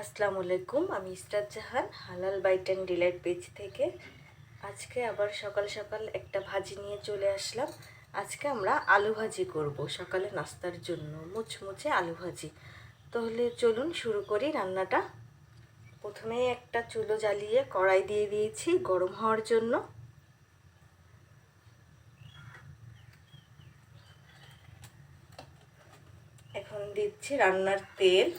আসসালামু আলাইকুম। আমি ইসরাত জাহান, হালাল বাইট অ্যান্ড ডিলাইট পেজ থেকে। আজকে আবার সকাল সকাল একটা ভাজি নিয়ে চলে আসলাম। আজকে আমরা আলু ভাজি করব সকালে নাস্তার জন্য, মুচমুচে আলু ভাজি। তাহলে চলুন শুরু করি রান্নাটা। প্রথমেই একটা চুলো জ্বালিয়ে কড়াই দিয়ে দিয়েছি গরম হওয়ার জন্য। এখন দিচ্ছি রান্নার তেল।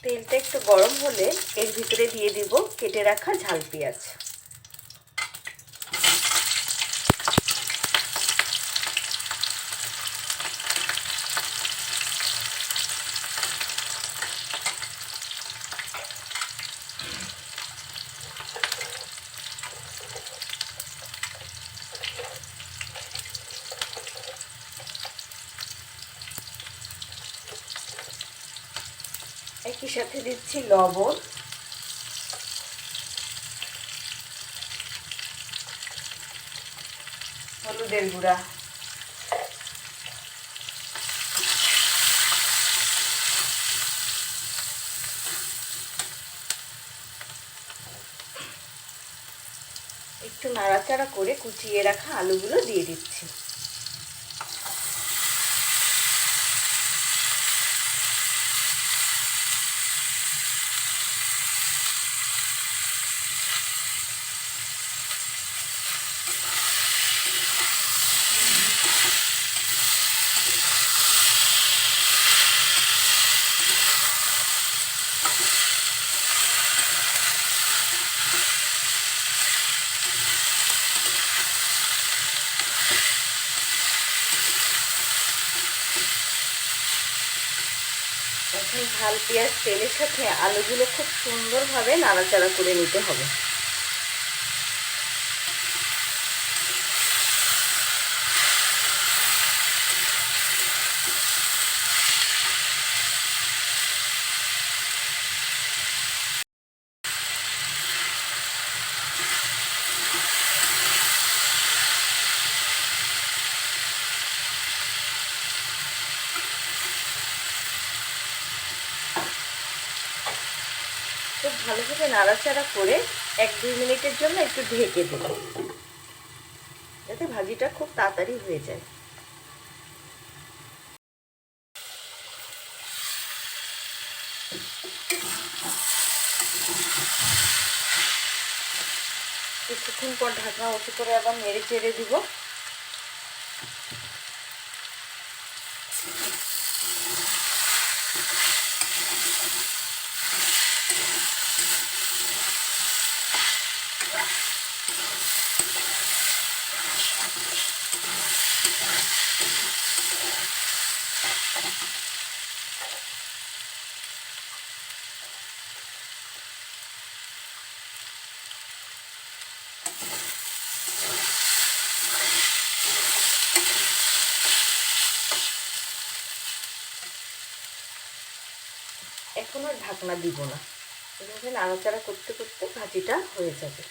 তেলটা একটু গরম হলে এর ভিতরে দিয়ে দিব কেটে রাখা ঝাল পেঁয়াজ। একই সাথে দিচ্ছি লবণ, হলুদের গুঁড়া, একটু নাড়াচাড়া করে কুচিয়ে রাখা আলুগুলো দিয়ে দিচ্ছি। এখন ঝাল পেঁয়াজ তেলের সাথে আলুগুলো খুব সুন্দরভাবে নাড়াচাড়া করে নিতে হবে। খুব ভালোভাবে নাড়াচাড়া করে 1-2 মিনিটের জন্য একটু ঢেকে দেব, যাতে ভাজিটা খুব তাড়াতাড়ি হয়ে যায়। কিছুক্ষণ পর ঢাকনা উঁচু করে আবার নেড়ে চেড়ে দিব। এখন আর ঢাকনা দিব না, এভাবে নাড়াচাড়া করতে করতে ভাজিটা হয়ে যাবে।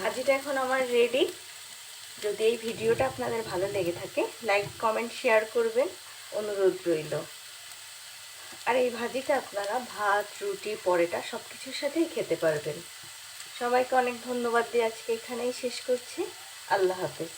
ভাজিটা এখন আমার রেডি। যদি এই ভিডিওটা আপনাদের ভালো লেগে থাকে, লাইক কমেন্ট শেয়ার করবেন, অনুরোধ রইল। আর এই ভাজিটা আপনারা ভাত, রুটি, পরোটা সব কিছুর সাথেই খেতে পারবেন। সবাইকে অনেক ধন্যবাদ দিয়ে আজকে এখানেই শেষ করছি। আল্লাহ হাফেজ।